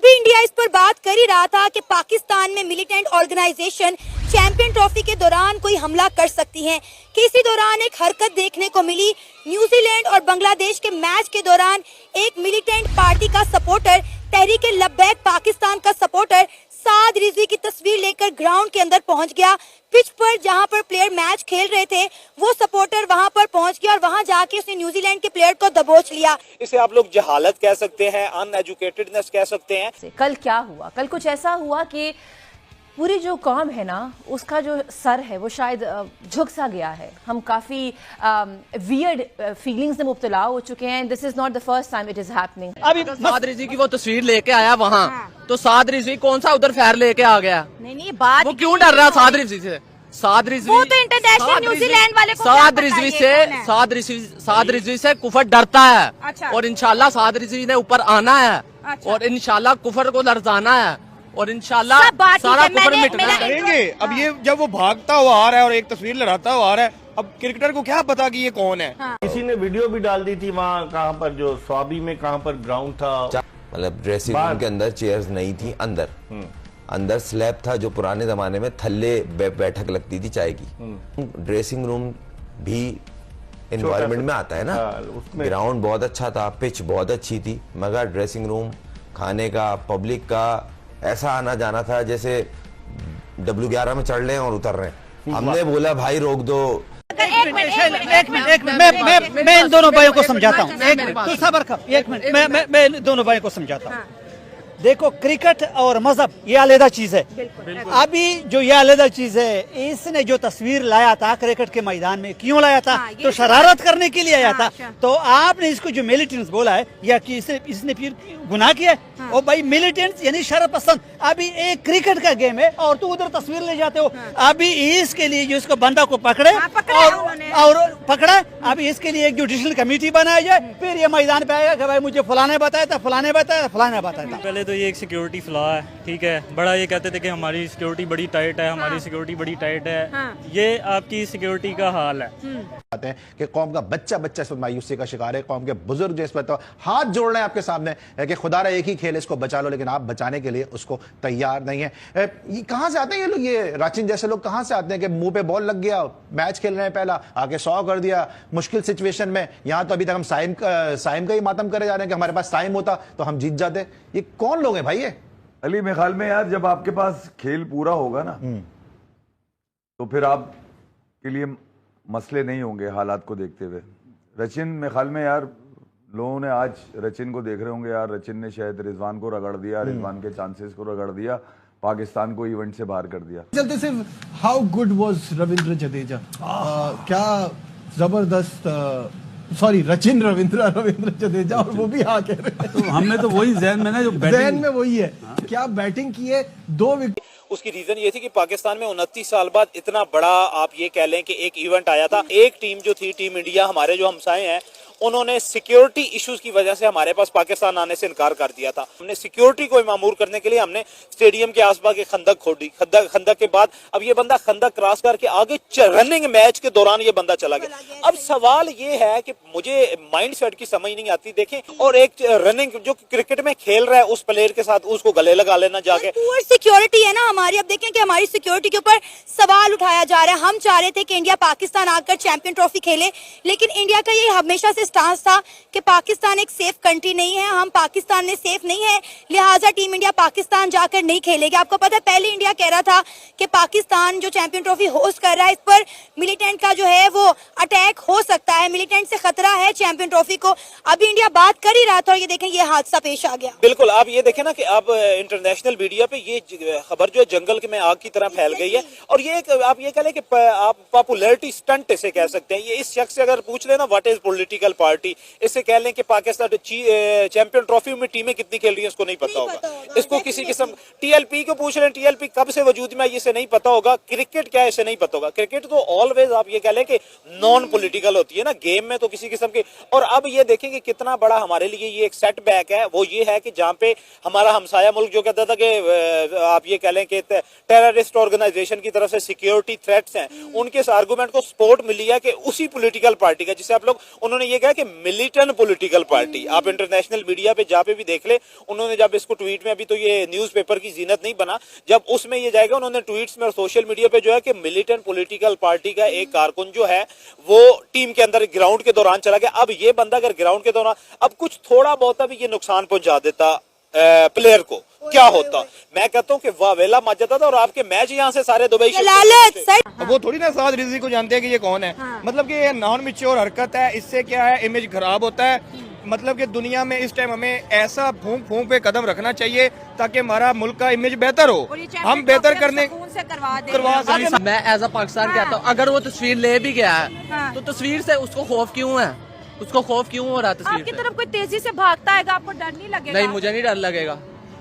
अभी इंडिया इस पर बात कर ही रहा था कि पाकिस्तान में मिलिटेंट ऑर्गेनाइजेशन चैंपियन ट्रॉफी के दौरान कोई हमला कर सकती हैं कि इसी दौरान एक हरकत देखने को मिली। न्यूजीलैंड और बांग्लादेश के मैच के दौरान एक मिलिटेंट पार्टी का सपोर्टर, तहरीक लब्बैक पाकिस्तान का सपोर्टर साद रिजवी की तस्वीर लेकर ग्राउंड के अंदर पहुंच गया। पिच पर जहां पर प्लेयर मैच खेल रहे थे वो सपोर्टर वहां पर पहुंच गया और वहां जाके उसने न्यूजीलैंड के प्लेयर को दबोच लिया। इसे आप लोग जहालत कह सकते हैं, अनएजुकेटेडनेस कह सकते हैं। कल क्या हुआ? कल कुछ ऐसा हुआ कि पूरी जो कौम है ना, उसका जो सर है वो शायद झुक सा गया है। हम काफ़ी वियर्ड फीलिंग्स में मुब्तला हो चुके हैं। This is not the first time it is happening. अभी साद रिजवी की वो तस्वीर लेके आया वहाँ, तो साद रिजवी कौन सा उधर फैर लेके आ गया? नहीं बात वो क्यों डर रहा साद रिजवी से? साद रिजवी वो तो इंटरनेशनल न्यूजीलैंड वाले को साद रिजवी से कुफर डरता है। अच्छा। और इंशाल्लाह साद रिजवी ने ऊपर आना है। अच्छा। और इंशाल्लाह कुफर को लरजाना है और इंशाल्लाह सारा कुफर मिटना करेंगे। अब ये जब वो भागता हुआ आ रहा है और एक तस्वीर लहराता हुआ आ रहा है, अब क्रिकेटर को क्या पता कि ये कौन है? किसी ने वीडियो भी डाल दी थी वहाँ, कहाँ पर जो स्वाबी में कहाँ पर ग्राउंड था, मतलब ड्रेसिंग रूम के अंदर चेयर्स नहीं थी, अंदर स्लैब था जो पुराने जमाने में थल्ले बैठक लगती थी चाय की। ड्रेसिंग रूम भी एनवायरनमेंट में आता है ना। ग्राउंड बहुत अच्छा था, पिच बहुत अच्छी थी, मगर ड्रेसिंग रूम, खाने का, पब्लिक का ऐसा आना जाना था जैसे W11 में चढ़ रहे हैं और उतर रहे हैं। हमने बोला भाई रोक दो। एक मिनट मैं इन दोनों भाइयों को समझाता हूँ। एक मिनट सबर कर, एक मिनट मैं इन दोनों भाइयों को समझाता हूँ। देखो, क्रिकेट और मजहब ये अलग चीज है। अभी जो ये अलग चीज है, इसने जो तस्वीर लाया था क्रिकेट के मैदान में, क्यों लाया था? तो शरारत करने के लिए आया था। तो आपने इसको जो मिलिटेंट्स बोला है या कि इसने फिर गुनाह किया है। और भाई मिलिटेंट्स यानी शर पसंद। अभी एक क्रिकेट का गेम है और तू उधर तस्वीर ले जाते हो। अभी इसके लिए जो इसको बंदा को पकड़े और पकड़ा, अभी इसके लिए एक जुडिशल कमेटी बनाई जाए, फिर ये मैदान पे आएगा कि भाई मुझे फलाने बताया था, फलाने बताया, फलाने बताया था। पहले तो ये एक सिक्योरिटी फ्लॉ है, ठीक है। बड़ा ये कहते थे कि हमारी सिक्योरिटी बड़ी टाइट है, हमारी सिक्योरिटी बड़ी टाइट है। ये आपकी सिक्योरिटी का हाल है। आते हैं कि कौम का बच्चा इस पर मायूसी का शिकार है, कौम के बुजुर्ग जो इस पर तो हाथ जोड़ रहे हैं आपके सामने कि खुदारा एक ही खेल, इसको बचा लो, लेकिन आप बचाने के लिए उसको तैयार नहीं है। ये कहां से आते हैं ये लोग? ये राचिन जैसे लोग कहां से आते हैं कि मुंह पे बॉल लग गया, मैच खेल रहे हैं, पहला आके 100 कर दिया मुश्किल सिचुएशन में। यहां तो अभी तक हम साइम का ही मातम करे जा रहे हैं कि हमारे पास टाइम होता तो हम जीत जाते। ये कौन लोग हैं भाई? ये अली, मेरे ख्याल में यार जब आपके पास खेल पूरा होगा ना, तो फिर आप के लिए मसले नहीं होंगे हालात को देखते हुए। रचिन, मेरे ख्याल में यार लोगों ने आज रचिन को देख रहे होंगे यार, रचिन ने शायद रिजवान को रगड़ दिया, रिजवान के चांसेस को रगड़ दिया, पाकिस्तान को इवेंट से बाहर कर दिया। चलते सिर्फ how good was Ravindra Jadeja, क्या जबरदस्त, सॉरी रविंद्र जडेजा, और वो भी हाँ कह रहे हैं। तो हमने तो वही जहन में ना, जो जहन में वही है। क्या बैटिंग की है, 2 विकेट। उसकी रीजन ये थी कि पाकिस्तान में 29 साल बाद इतना बड़ा आप ये कह लें कि एक इवेंट आया था। एक टीम जो थी, टीम इंडिया, हमारे जो हमसाए हैं, उन्होंने सिक्योरिटी इश्यूज की वजह से हमारे पास पाकिस्तान आने से इनकार कर दिया था। हमने सिक्योरिटी को मामूर करने के लिए हमने स्टेडियम के आसपास के खंदक खोदी। खंदक के बाद अब ये बंदा खंदक क्रॉस करके आगे रनिंग मैच के दौरान ये बंदा चला गया। अब सवाल ये है कि मुझे माइंड सेट की समझ नहीं आती। देखें, और एक रनिंग जो क्रिकेट में खेल रहा है उस प्लेयर के साथ उसको गले लगा लेना जाके। पूरी सिक्योरिटी है ना हमारी। अब देखें कि हमारी सिक्योरिटी के ऊपर सवाल उठाया जा रहा है। हम चाह रहे थे कि इंडिया पाकिस्तान आकर चैंपियन ट्रॉफी खेले, लेकिन इंडिया का ये हमेशा से स्टांस था कि पाकिस्तान एक सेफ कंट्री नहीं है, हम पाकिस्तान में सेफ नहीं है, लिहाजा टीम इंडिया पाकिस्तान जाकर नहीं खेलेगी। आपको पता है पहले इंडिया कह रहा था कि पाकिस्तान जो चैंपियन ट्रॉफी होस्ट कर रहा है, इस पर मिलिटेंट का जो है वो अटैक हो सकता है, मिलिटेंट से खतरा है चैंपियन ट्रॉफी को। अभी इंडिया बात कर ही रहा था और ये देखें ये हादसा पेश आ गया। बिल्कुल, आप ये देखें ना कि अब इंटरनेशनल मीडिया पे ये खबर जो है जंगल में आग की तरह फैल गई है। और ये आप ये कह लें कि आप पॉपुलैरिटी स्टंट इसे कह सकते हैं। ये इस शख्स से अगर पूछ लेना व्हाट इज पॉलिटिकल पार्टी, इससे कह लें कि पाकिस्तान चैंपियन ट्रॉफी में टीमें कितनी खेल रही हैं इसको नहीं पता होगा। इसको किसी किस्म टीएलपी को पूछ रहे हैं, टीएलपी कब से वजूद में, इसे नहीं पता होगा। क्रिकेट क्या है इसे नहीं पता होगा। क्रिकेट तो ऑलवेज आप ये कह लें कि नॉन पॉलिटिकल होती है ना, गेम में तो किसी किस्म की। और अब ये देखें कि कितना बड़ा हमारे लिए ये एक सेटबैक है। वो ये है कि जहाँ पे हमारा हमसाया मुल्क जो कहता था कि आप ये कह लें कि टेररिस्ट ऑर्गेनाइजेशन की तरफ से सिक्योरिटी थ्रेट्स हैं, उनके इस आर्गूमेंट को सपोर्ट मिली है कि उसी पॉलिटिकल पार्टी का, जिसे आप लोग उन्होंने ये कहा है कि मिलिटेंट पॉलिटिकल पार्टी, आप इंटरनेशनल मीडिया पे जहाँ पे भी देख ले, उन्होंने जब इसको ट्वीट में, अभी तो ये न्यूज़पेपर की जीनत नहीं बना, जब उसमें ये जाएगा उन्होंने ट्वीट्स में और सोशल मीडिया पे जो है कि मिलिटेंट पॉलिटिकल पार्टी का एक कारकुन जो है वो टीम के अंदर ग्राउंड के दौरान चला गया। अब ये बंदा अगर ग्राउंड के दौरान अब कुछ थोड़ा बहुत भी ये नुकसान पहुंचा देता प्लेयर को, क्या होता? मैं कहता हूँ कि वावेला मच जाता था और आपके मैच यहाँ से सारे दुबई वो थोड़ी ना साद रिजवी को जानते हैं कि ये कौन है। मतलब कि ये नॉन मैच्योर हरकत है, इससे क्या है इमेज खराब होता है। मतलब कि दुनिया में इस टाइम हमें ऐसा फूंक फूंक पे कदम रखना चाहिए ताकि हमारा मुल्क का इमेज बेहतर हो, हम बेहतर करने करवा सकें। मैं एज अ पाकिस्तान कहता हूँ, अगर वो तस्वीर ले भी गया है तो तस्वीर से उसको खौफ क्यों है? उसको खौफ क्यों हो रहा है तस्वीर आपकी तरफ कोई तेजी से भागता है, आपको डर नहीं लगेगा? नहीं, मुझे नहीं डर लगेगा।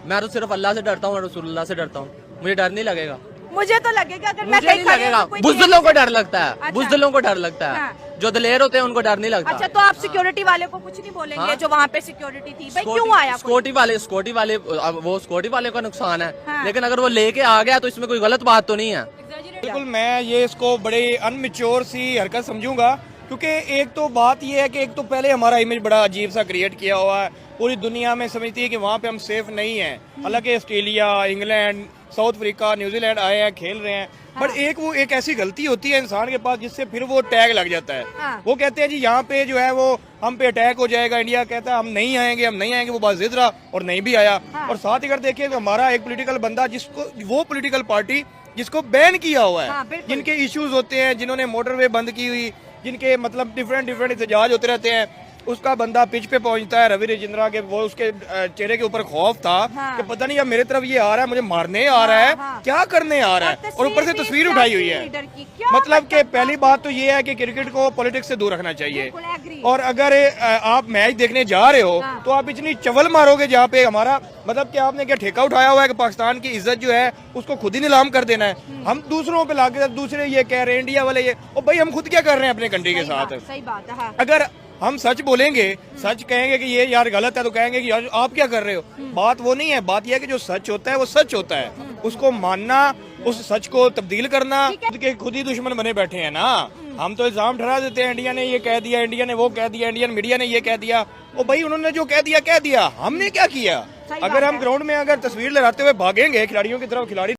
मैं तो सिर्फ अल्लाह से डरता हूँ और रसूलुल्लाह से डरता हूँ, मुझे डर नहीं लगेगा। मुझे तो लगेगा, अगर मैं मुझे नहीं लगेगा। बुज़दिलों को डर लगता है, बुज़दिलों को डर लगता है, हाँ। जो दलेर होते हैं उनको डर नहीं लगता। अच्छा, तो आप सिक्योरिटी वाले को कुछ नहीं बोलेंगे? हाँ? जो वहाँ पे सिक्योरिटी थी, भाई क्यों आया? सिक्योरिटी वाले वो सिक्योरिटी वाले का नुकसान है, हाँ। लेकिन अगर वो लेके आ गया तो इसमें कोई गलत बात तो नहीं है। बिल्कुल, मैं ये इसको बड़े अनमेच्योर सी हरकत समझूंगा, क्योंकि एक तो बात ये है कि एक तो पहले हमारा इमेज बड़ा अजीब सा क्रिएट किया हुआ है, पूरी दुनिया में समझती है कि वहाँ पे हम सेफ नहीं हैं। हालांकि Australia, England, south Africa, New Zealand आए हैं, खेल रहे हैं, बट एक ऐसी गलती होती है इंसान के पास जिससे फिर वो टैग लग जाता है। वो कहते हैं जी यहाँ पे जो है वो हम पे अटैक हो जाएगा, इंडिया कहता है हम नहीं आएंगे, वो बात जिद रहा और नहीं भी आया। और साथ ही अगर देखिए तो हमारा एक पॉलिटिकल बंदा जिसको वो पॉलिटिकल पार्टी जिसको बैन किया हुआ है, जिनके इश्यूज होते हैं, जिन्होंने मोटरवे बंद की हुई, जिनके मतलब डिफरेंट एहतजाज होते रहते हैं, उसका बंदा पिच पे पहुंचता है रवि रजिंद्रा के, वो उसके चेहरे के ऊपर खौफ था कि पता नहीं अब मेरे तरफ ये आ रहा है, मुझे मारने आ रहा है, क्या करने आ रहा है, और ऊपर से तस्वीर उठाई हुई है। मतलब कि पहली बात तो ये है कि क्रिकेट को पॉलिटिक्स से दूर रखना चाहिए। और अगर आप मैच देखने जा रहे हो तो आप इतनी चवल मारोगे जहाँ पे हमारा मतलब कि आपने क्या ठेका उठाया हुआ है कि पाकिस्तान की इज्जत जो है उसको खुद ही नीलाम कर देना है। हम दूसरों पे लाके दूसरे ये कह रहे हैं, इंडिया वाले ये, और भाई हम खुद क्या कर रहे हैं अपने कंट्री के साथ? सही बात है। अगर हम सच बोलेंगे, सच कहेंगे कि ये यार गलत है, तो कहेंगे कि यार आप क्या कर रहे हो। बात वो नहीं है, बात यह है कि जो सच होता है वो सच होता है, उसको मानना, उस सच को तब्दील करना। खुद ही दुश्मन बने बैठे हैं ना। हम तो इल्जाम ठहरा देते हैं, इंडिया ने ये कह दिया, इंडिया ने वो कह दिया, इंडियन मीडिया ने ये कह दिया। ओ भाई उन्होंने जो कह दिया, हमने क्या किया? अगर हम ग्राउंड में अगर तस्वीर लहराते हुए भागेंगे खिलाड़ियों की तरफ, खिलाड़ी